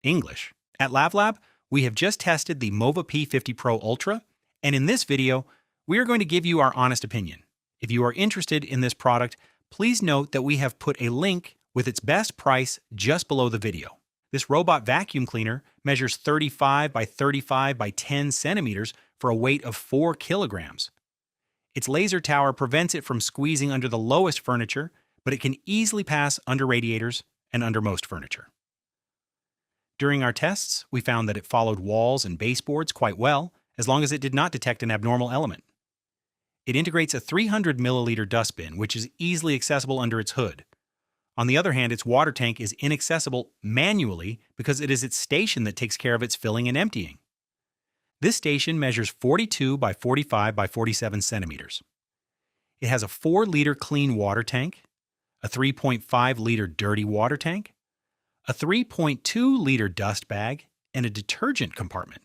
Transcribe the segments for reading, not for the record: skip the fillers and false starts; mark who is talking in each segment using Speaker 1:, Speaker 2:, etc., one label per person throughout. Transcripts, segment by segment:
Speaker 1: English. At LabLab, we have just tested the Mova P50 Pro Ultra, and in this video, we are going to give you our honest opinion. If you are interested in this product, please note that we have put a link with its best price just below the video. This robot vacuum cleaner measures 35 by 35 by 10 centimeters for a weight of 4 kilograms. Its laser tower prevents it from squeezing under the lowest furniture, but it can easily pass under radiators and under most furniture. During our tests, we found that it followed walls and baseboards quite well, as long as it did not detect an abnormal element. It integrates a 300 milliliter dustbin, which is easily accessible under its hood. On the other hand, its water tank is inaccessible manually because it is its station that takes care of its filling and emptying. This station measures 42 by 45 by 47 centimeters. It has a 4-liter clean water tank, a 3.5-liter dirty water tank, a 3.2-liter dust bag, and a detergent compartment.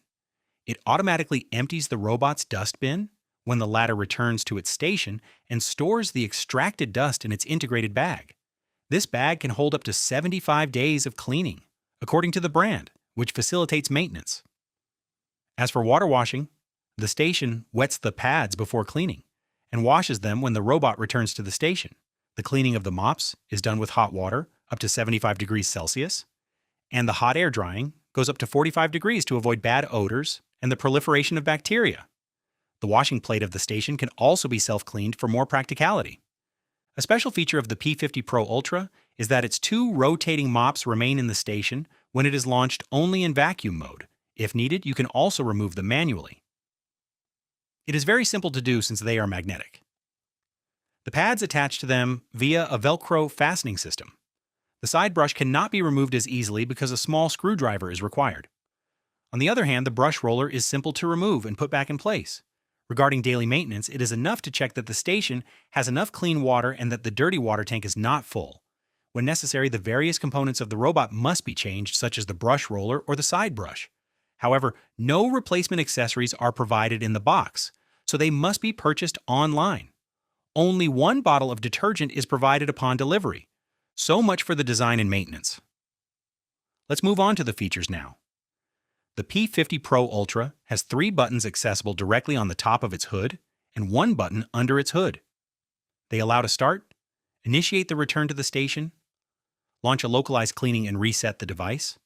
Speaker 1: It automatically empties the robot's dust bin when the latter returns to its station and stores the extracted dust in its integrated bag. This bag can hold up to 75 days of cleaning, according to the brand, which facilitates maintenance. As for water washing, the station wets the pads before cleaning and washes them when the robot returns to the station. The cleaning of the mops is done with hot water up to 75 degrees Celsius, and the hot air drying goes up to 45 degrees to avoid bad odors and the proliferation of bacteria. The washing plate of the station can also be self-cleaned for more practicality. A special feature of the P50 Pro Ultra is that its 2 rotating mops remain in the station when it is launched only in vacuum mode. If needed, you can also remove them manually. It is very simple to do since they are magnetic. The pads attach to them via a Velcro fastening system. The side brush cannot be removed as easily because a small screwdriver is required. On the other hand, the brush roller is simple to remove and put back in place. Regarding daily maintenance, it is enough to check that the station has enough clean water and that the dirty water tank is not full. When necessary, the various components of the robot must be changed, such as the brush roller or the side brush. However, no replacement accessories are provided in the box, so they must be purchased online. Only 1 bottle of detergent is provided upon delivery. So much for the design and maintenance. Let's move on to the features now. The P50 Pro Ultra has 3 buttons accessible directly on the top of its hood and 1 button under its hood. They allow to start, initiate the return to the station, launch a localized cleaning and reset the device.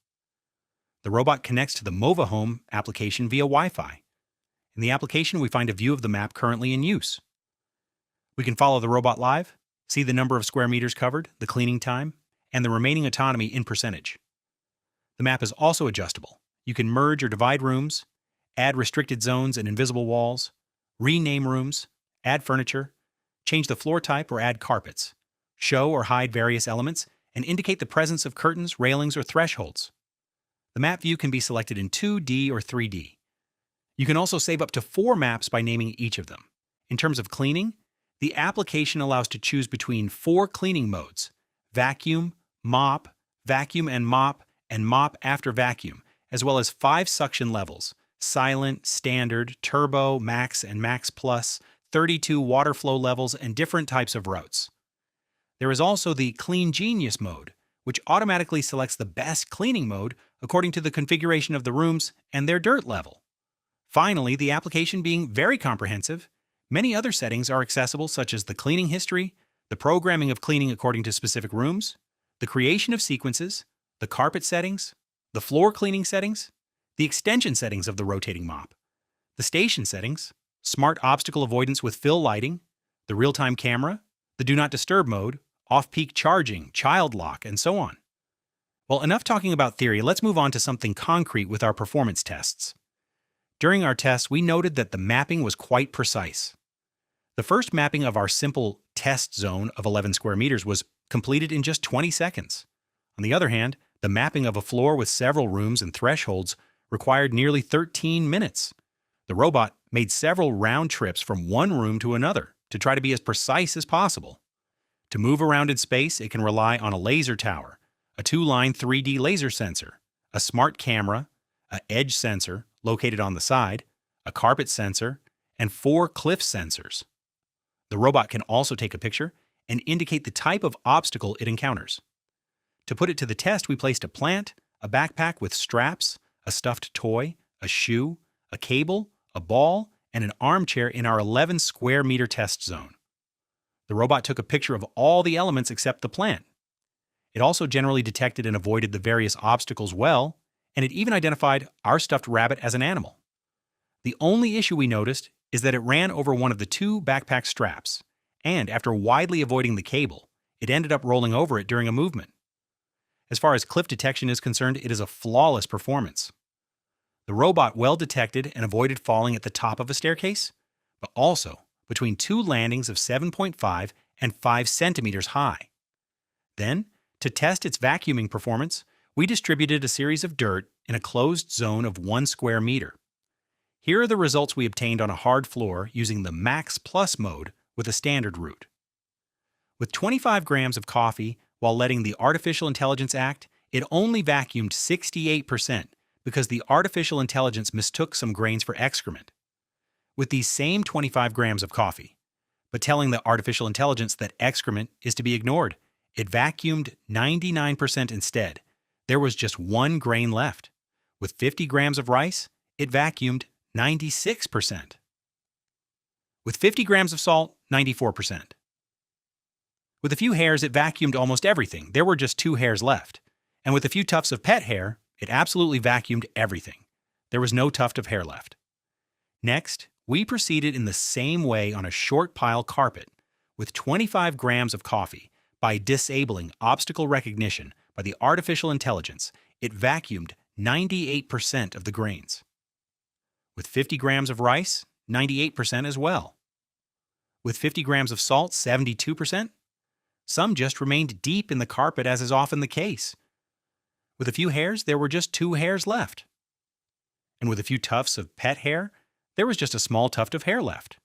Speaker 1: The robot connects to the Mova Home application via Wi-Fi. In the application, we find a view of the map currently in use. We can follow the robot live, see the number of square meters covered, the cleaning time, and the remaining autonomy in percentage. The map is also adjustable. You can merge or divide rooms, add restricted zones and invisible walls, rename rooms, add furniture, change the floor type or add carpets, show or hide various elements, and indicate the presence of curtains, railings, or thresholds. The map view can be selected in 2D or 3D. You can also save up to 4 maps by naming each of them. In terms of cleaning, the application allows to choose between 4 cleaning modes: vacuum, mop and mop after vacuum, as well as 5 suction levels: silent, standard, turbo, max, and max plus, 32 water flow levels, and different types of routes. There is also the Clean Genius mode, which automatically selects the best cleaning mode according to the configuration of the rooms and their dirt level. Finally, the application being very comprehensive, many other settings are accessible, such as the cleaning history, the programming of cleaning according to specific rooms, the creation of sequences, the carpet settings, the floor cleaning settings, the extension settings of the rotating mop, the station settings, smart obstacle avoidance with fill lighting, the real-time camera, the do not disturb mode, off-peak charging, child lock, and so on. Well, enough talking about theory, let's move on to something concrete with our performance tests. During our tests, we noted that the mapping was quite precise. The first mapping of our simple test zone of 11 square meters was completed in just 20 seconds. On the other hand, the mapping of a floor with several rooms and thresholds required nearly 13 minutes. The robot made several round trips from one room to another to try to be as precise as possible. To move around in space, it can rely on a laser tower, a 2-line 3D laser sensor, a smart camera, an edge sensor located on the side, a carpet sensor, and 4 cliff sensors. The robot can also take a picture and indicate the type of obstacle it encounters. To put it to the test, we placed a plant, a backpack with straps, a stuffed toy, a shoe, a cable, a ball, and an armchair in our 11 square meter test zone. The robot took a picture of all the elements except the plant. It also generally detected and avoided the various obstacles well, and it even identified our stuffed rabbit as an animal. The only issue we noticed is that it ran over one of the two backpack straps, and after widely avoiding the cable, it ended up rolling over it during a movement. As far as cliff detection is concerned, it is a flawless performance. The robot well detected and avoided falling at the top of a staircase, but also between two landings of 7.5 and 5 centimeters high. Then, to test its vacuuming performance, we distributed a series of dirt in a closed zone of 1 square meter. Here are the results we obtained on a hard floor using the Max Plus mode with a standard route. With 25 grams of coffee, while letting the artificial intelligence act, it only vacuumed 68% because the artificial intelligence mistook some grains for excrement. With these same 25 grams of coffee, but telling the artificial intelligence that excrement is to be ignored, it vacuumed 99% instead. There was just 1 grain left. With 50 grams of rice, it vacuumed 96%. With 50 grams of salt, 94%. With a few hairs, it vacuumed almost everything. There were just 2 hairs left. And with a few tufts of pet hair, it absolutely vacuumed everything. There was no tuft of hair left. Next, we proceeded in the same way on a short pile carpet with 25 grams of coffee. By disabling obstacle recognition by the artificial intelligence, it vacuumed 98% of the grains. With 50 grams of rice, 98% as well. With 50 grams of salt, 72%. Some just remained deep in the carpet, as is often the case. With a few hairs, there were just 2 hairs left. And with a few tufts of pet hair, there was just a small tuft of hair left.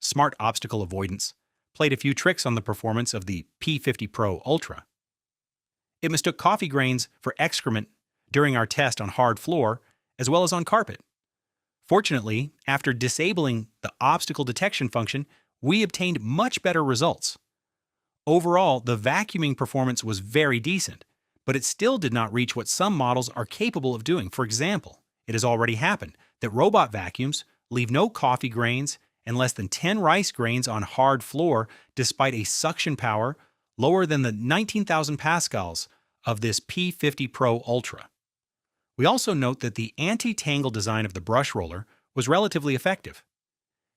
Speaker 1: Smart obstacle avoidance played a few tricks on the performance of the P50 Pro Ultra. It mistook coffee grains for excrement during our test on hard floor as well as on carpet. Fortunately, after disabling the obstacle detection function, we obtained much better results. Overall, the vacuuming performance was very decent, but it still did not reach what some models are capable of doing. For example, it has already happened that robot vacuums leave no coffee grains and less than 10 rice grains on hard floor despite a suction power lower than the 19,000 pascals of this P50 Pro Ultra. We also note that the anti-tangle design of the brush roller was relatively effective.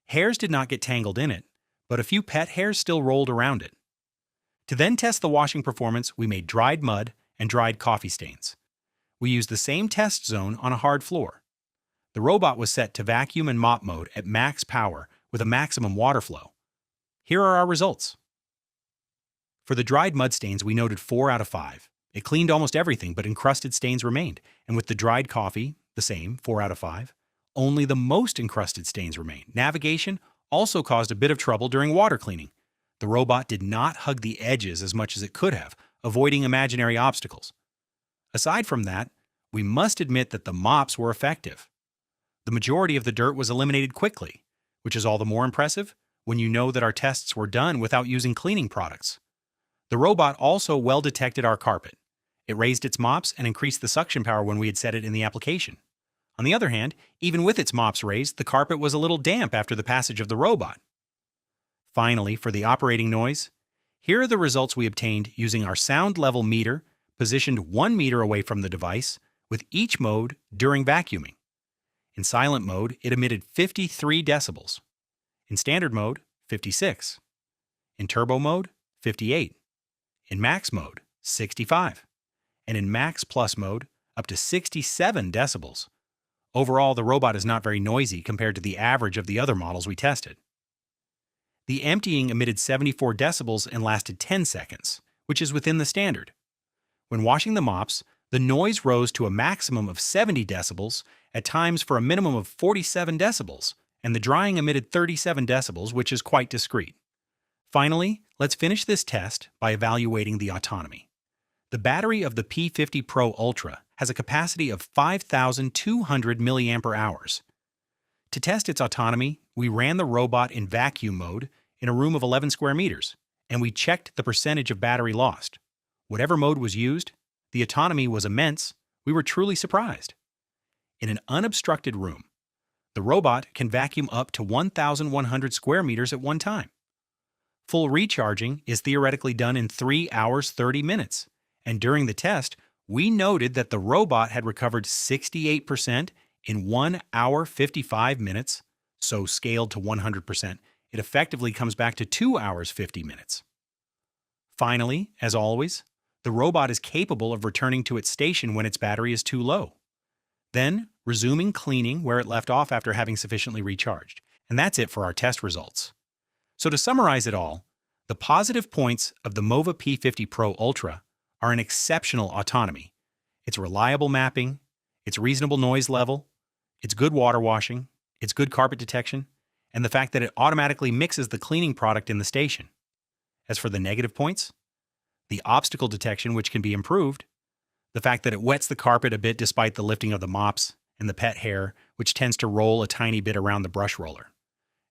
Speaker 1: Hairs did not get tangled in it, but a few pet hairs still rolled around it. To then test the washing performance, we made dried mud and dried coffee stains. We used the same test zone on a hard floor. The robot was set to vacuum and mop mode at max power with a maximum water flow. Here are our results. For the dried mud stains, we noted 4 out of 5. It cleaned almost everything, but encrusted stains remained. And with the dried coffee, the same, 4 out of 5. Only the most encrusted stains remained. Navigation also caused a bit of trouble during water cleaning. The robot did not hug the edges as much as it could have, avoiding imaginary obstacles. Aside from that, we must admit that the mops were effective. The majority of the dirt was eliminated quickly, which is all the more impressive when you know that our tests were done without using cleaning products. The robot also well detected our carpet. It raised its mops and increased the suction power when we had set it in the application. On the other hand, even with its mops raised, the carpet was a little damp after the passage of the robot. Finally, for the operating noise, here are the results we obtained using our sound level meter positioned 1 meter away from the device with each mode during vacuuming. In silent mode, it emitted 53 decibels. In standard mode, 56. In turbo mode, 58. In max mode, 65. And in max plus mode, up to 67 decibels. Overall, the robot is not very noisy compared to the average of the other models we tested. The emptying emitted 74 decibels and lasted 10 seconds, which is within the standard. When washing the mops, the noise rose to a maximum of 70 decibels, at times for a minimum of 47 decibels, and the drying emitted 37 decibels, which is quite discreet. Finally, let's finish this test by evaluating the autonomy. The battery of the P50 Pro Ultra has a capacity of 5,200 mAh. To test its autonomy, we ran the robot in vacuum mode in a room of 11 square meters, and we checked the percentage of battery lost. Whatever mode was used, the autonomy was immense, we were truly surprised. In an unobstructed room, the robot can vacuum up to 1,100 square meters at one time. Full recharging is theoretically done in 3 hours 30 minutes, and during the test, we noted that the robot had recovered 68% in 1 hour 55 minutes, so scaled to 100%, it effectively comes back to 2 hours 50 minutes. Finally, as always, the robot is capable of returning to its station when its battery is too low, then resuming cleaning where it left off after having sufficiently recharged. And that's it for our test results. So to summarize it all, the positive points of the Mova P50 Pro Ultra are an exceptional autonomy, its reliable mapping, its reasonable noise level, its good water washing, its good carpet detection, and the fact that it automatically mixes the cleaning product in the station. As for the negative points, the obstacle detection, which can be improved, the fact that it wets the carpet a bit despite the lifting of the mops, and the pet hair, which tends to roll a tiny bit around the brush roller.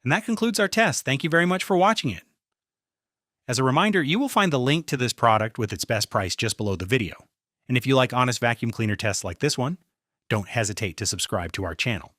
Speaker 1: And that concludes our test. Thank you very much for watching it. As a reminder, you will find the link to this product with its best price just below the video. And if you like honest vacuum cleaner tests like this one, don't hesitate to subscribe to our channel.